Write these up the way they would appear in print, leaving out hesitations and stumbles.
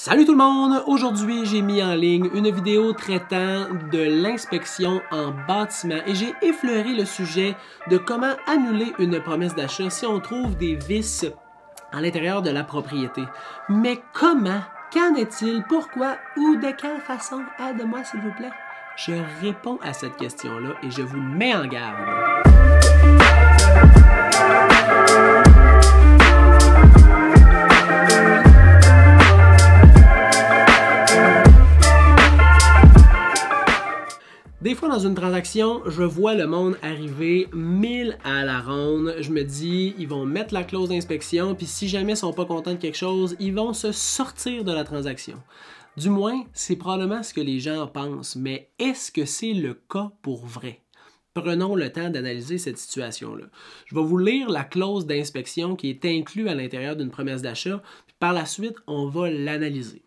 Salut tout le monde! Aujourd'hui, j'ai mis en ligne une vidéo traitant de l'inspection en bâtiment et j'ai effleuré le sujet de comment annuler une promesse d'achat si on trouve des vices à l'intérieur de la propriété. Mais comment? Qu'en est-il? Pourquoi? Ou de quelle façon? Aide-moi s'il vous plaît. Je réponds à cette question-là et je vous mets en garde. Des fois, dans une transaction, je vois le monde arriver 1000 à la ronde. Je me dis, ils vont mettre la clause d'inspection, puis si jamais ils sont pas contents de quelque chose, ils vont se sortir de la transaction. Du moins, c'est probablement ce que les gens pensent, mais est-ce que c'est le cas pour vrai? Prenons le temps d'analyser cette situation-là. Je vais vous lire la clause d'inspection qui est inclue à l'intérieur d'une promesse d'achat, puis par la suite, on va l'analyser.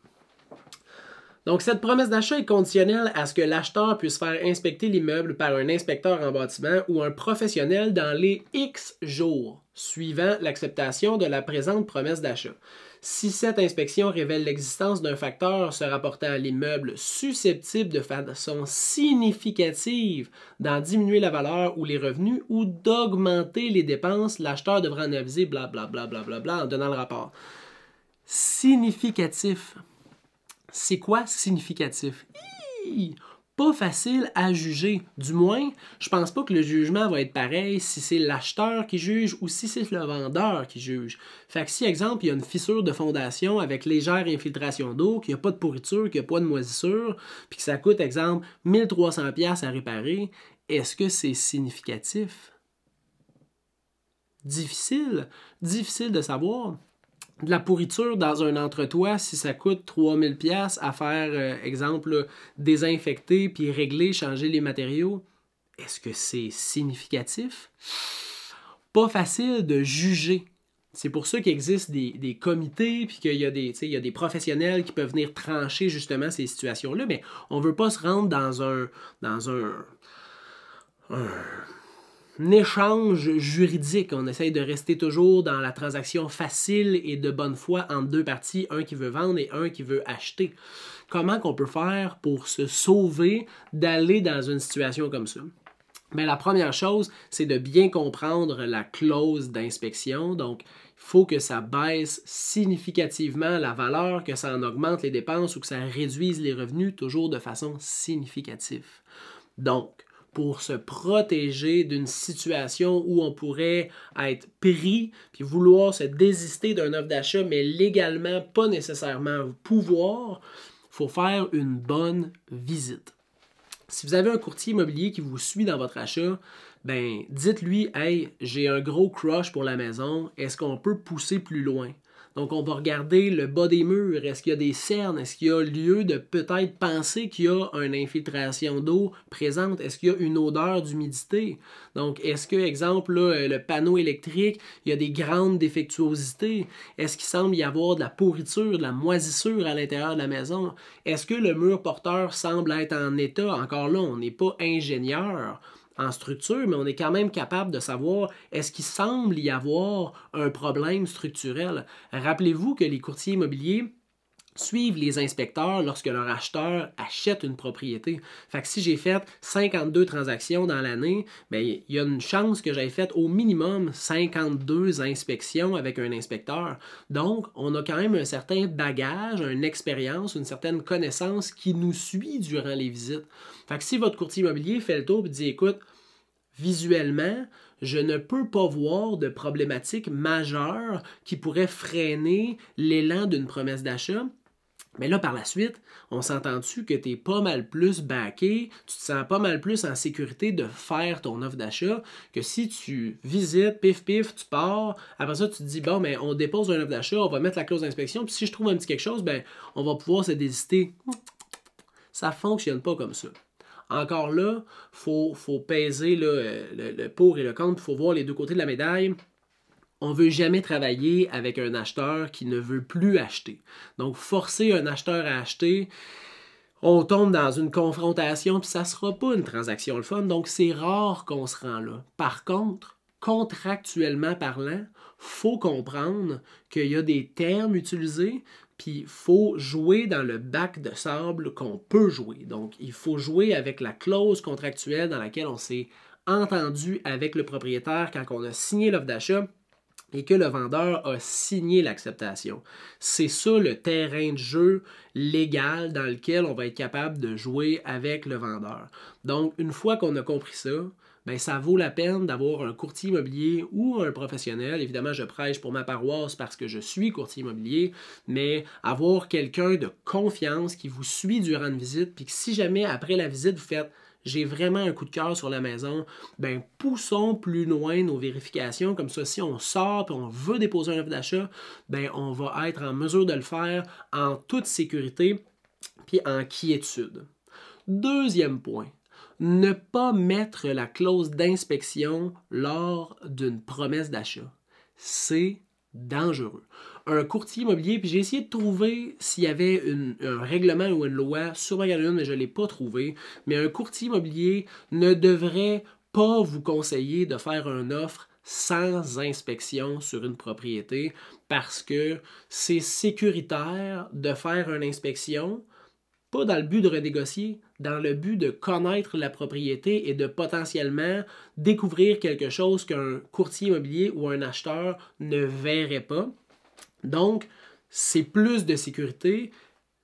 Donc, cette promesse d'achat est conditionnelle à ce que l'acheteur puisse faire inspecter l'immeuble par un inspecteur en bâtiment ou un professionnel dans les X jours suivant l'acceptation de la présente promesse d'achat. Si cette inspection révèle l'existence d'un facteur se rapportant à l'immeuble susceptible de façon significative d'en diminuer la valeur ou les revenus ou d'augmenter les dépenses, l'acheteur devra en aviser blablabla en donnant le rapport. Significatif. C'est quoi significatif? Pas facile à juger. Du moins, je pense pas que le jugement va être pareil si c'est l'acheteur qui juge ou si c'est le vendeur qui juge. Fait que si, exemple, il y a une fissure de fondation avec légère infiltration d'eau, qu'il n'y a pas de pourriture, qu'il n'y a pas de moisissure, puis que ça coûte, exemple, 1300$ à réparer, est-ce que c'est significatif? Difficile de savoir. De la pourriture dans un entretoit, si ça coûte 3000$ à faire, exemple, désinfecter, puis régler, changer les matériaux, est-ce que c'est significatif? Pas facile de juger. C'est pour ça qu'il existe des comités, puis qu'il y a des professionnels qui peuvent venir trancher justement ces situations-là, mais on ne veut pas se rendre dans un échange juridique. On essaye de rester toujours dans la transaction facile et de bonne foi entre deux parties, un qui veut vendre et un qui veut acheter. Comment qu'on peut faire pour se sauver d'aller dans une situation comme ça? Bien, la première chose, c'est de bien comprendre la clause d'inspection. Donc, il faut que ça baisse significativement la valeur, que ça en augmente les dépenses ou que ça réduise les revenus, toujours de façon significative. Donc, pour se protéger d'une situation où on pourrait être pris puis vouloir se désister d'une offre d'achat, mais légalement pas nécessairement pouvoir, il faut faire une bonne visite. Si vous avez un courtier immobilier qui vous suit dans votre achat, ben dites-lui « Hey, j'ai un gros crush pour la maison, est-ce qu'on peut pousser plus loin? » Donc, on va regarder le bas des murs. Est-ce qu'il y a des cernes? Est-ce qu'il y a lieu de peut-être penser qu'il y a une infiltration d'eau présente? Est-ce qu'il y a une odeur d'humidité? Donc, est-ce que, exemple, là, le panneau électrique, il y a des grandes défectuosités? Est-ce qu'il semble y avoir de la pourriture, de la moisissure à l'intérieur de la maison? Est-ce que le mur porteur semble être en état? Encore là, on n'est pas ingénieur en structure, mais on est quand même capable de savoir est-ce qu'il semble y avoir un problème structurel. Rappelez-vous que les courtiers immobiliers suivent les inspecteurs lorsque leur acheteur achète une propriété. Fait que si j'ai fait 52 transactions dans l'année, bien, il y a une chance que j'aie fait au minimum 52 inspections avec un inspecteur. Donc, on a quand même un certain bagage, une expérience, une certaine connaissance qui nous suit durant les visites. Fait que si votre courtier immobilier fait le tour et dit « Écoute, visuellement, je ne peux pas voir de problématiques majeures qui pourraient freiner l'élan d'une promesse d'achat. » Mais là, par la suite, on s'entend-tu que tu es pas mal plus backé, tu te sens pas mal plus en sécurité de faire ton offre d'achat que si tu visites, pif, tu pars, après ça, tu te dis, bon, mais on dépose une offre d'achat, on va mettre la clause d'inspection, puis si je trouve un petit quelque chose, ben, on va pouvoir se désister. Ça fonctionne pas comme ça. Encore là, il faut peser là, le pour et le contre, il faut voir les deux côtés de la médaille. On ne veut jamais travailler avec un acheteur qui ne veut plus acheter. Donc, forcer un acheteur à acheter, on tombe dans une confrontation, puis ça ne sera pas une transaction le fun. Donc, c'est rare qu'on se rend là. Par contre, contractuellement parlant, il faut comprendre qu'il y a des termes utilisés, Puis il faut jouer dans le bac de sable qu'on peut jouer. Donc, il faut jouer avec la clause contractuelle dans laquelle on s'est entendu avec le propriétaire quand on a signé l'offre d'achat et que le vendeur a signé l'acceptation. C'est ça le terrain de jeu légal dans lequel on va être capable de jouer avec le vendeur. Donc, une fois qu'on a compris ça, bien, ça vaut la peine d'avoir un courtier immobilier ou un professionnel. Évidemment, je prêche pour ma paroisse parce que je suis courtier immobilier, mais avoir quelqu'un de confiance qui vous suit durant une visite, puis que si jamais après la visite, vous faites j'ai vraiment un coup de cœur sur la maison, ben poussons plus loin nos vérifications. Comme ça, si on sort et on veut déposer un offre d'achat, ben on va être en mesure de le faire en toute sécurité puis en quiétude. Deuxième point, ne pas mettre la clause d'inspection lors d'une promesse d'achat. C'est dangereux. Un courtier immobilier, puis j'ai essayé de trouver s'il y avait un règlement ou une loi, sûrement il y en a une, mais je ne l'ai pas trouvé, mais un courtier immobilier ne devrait pas vous conseiller de faire une offre sans inspection sur une propriété parce que c'est sécuritaire de faire une inspection, pas dans le but de renégocier, dans le but de connaître la propriété et de potentiellement découvrir quelque chose qu'un courtier immobilier ou un acheteur ne verrait pas. Donc, c'est plus de sécurité.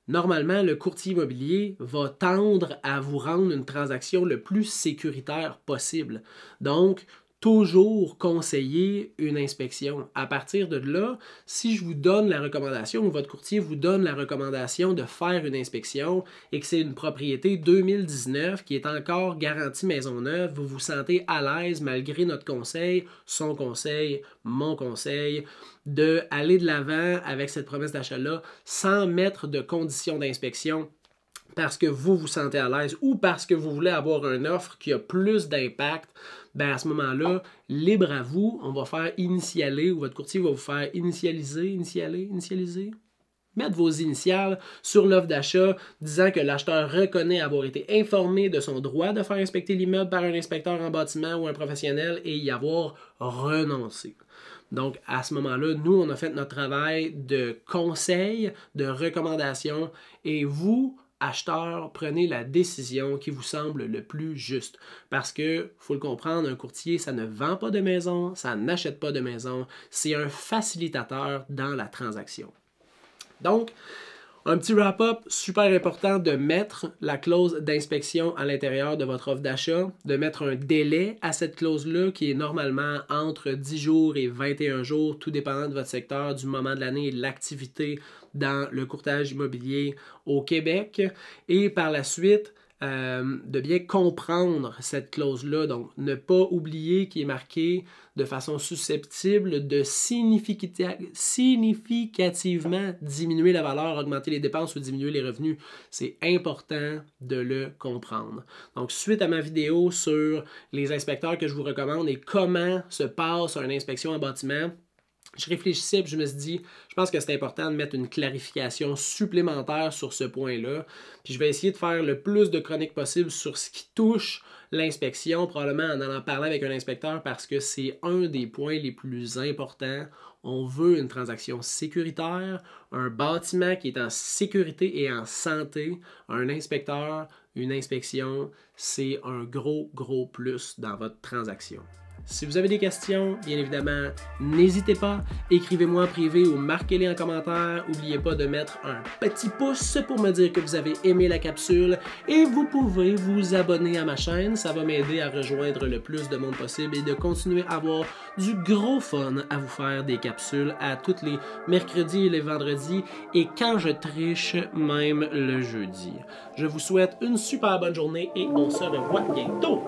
Normalement, le courtier immobilier va tendre à vous rendre une transaction le plus sécuritaire possible. Donc, toujours conseiller une inspection. À partir de là, si je vous donne la recommandation ou votre courtier vous donne la recommandation de faire une inspection et que c'est une propriété 2019 qui est encore garantie maison neuve, vous vous sentez à l'aise malgré notre conseil, son conseil, mon conseil, d'aller de l'avant avec cette promesse d'achat-là sans mettre de conditions d'inspection parce que vous vous sentez à l'aise ou parce que vous voulez avoir une offre qui a plus d'impact, ben à ce moment-là, libre à vous, on va faire initialer ou votre courtier va vous faire initialiser, mettre vos initiales sur l'offre d'achat disant que l'acheteur reconnaît avoir été informé de son droit de faire inspecter l'immeuble par un inspecteur en bâtiment ou un professionnel et y avoir renoncé. Donc, à ce moment-là, nous, on a fait notre travail de conseil, de recommandation et vous, acheteurs, prenez la décision qui vous semble le plus juste. Parce que, faut le comprendre, un courtier, ça ne vend pas de maison, ça n'achète pas de maison, c'est un facilitateur dans la transaction. Donc, un petit wrap-up, super important de mettre la clause d'inspection à l'intérieur de votre offre d'achat, de mettre un délai à cette clause-là qui est normalement entre 10 jours et 21 jours, tout dépendant de votre secteur, du moment de l'année et de l'activité dans le courtage immobilier au Québec. Et par la suite, de bien comprendre cette clause-là, donc ne pas oublier qu'il est marqué de façon susceptible de significativement diminuer la valeur, augmenter les dépenses ou diminuer les revenus. C'est important de le comprendre. Donc, suite à ma vidéo sur les inspecteurs que je vous recommande et comment se passe une inspection en bâtiment, je réfléchissais et je me suis dit, je pense que c'est important de mettre une clarification supplémentaire sur ce point-là. Puis je vais essayer de faire le plus de chroniques possible sur ce qui touche l'inspection, probablement en allant parler avec un inspecteur parce que c'est un des points les plus importants. On veut une transaction sécuritaire, un bâtiment qui est en sécurité et en santé, un inspecteur, une inspection, c'est un gros plus dans votre transaction. Si vous avez des questions, bien évidemment, n'hésitez pas, écrivez-moi en privé ou marquez-les en commentaire. N'oubliez pas de mettre un petit pouce pour me dire que vous avez aimé la capsule et vous pouvez vous abonner à ma chaîne. Ça va m'aider à rejoindre le plus de monde possible et de continuer à avoir du gros fun à vous faire des capsules à tous les mercredis et les vendredis et quand je triche, même le jeudi. Je vous souhaite une super bonne journée et on se revoit bientôt!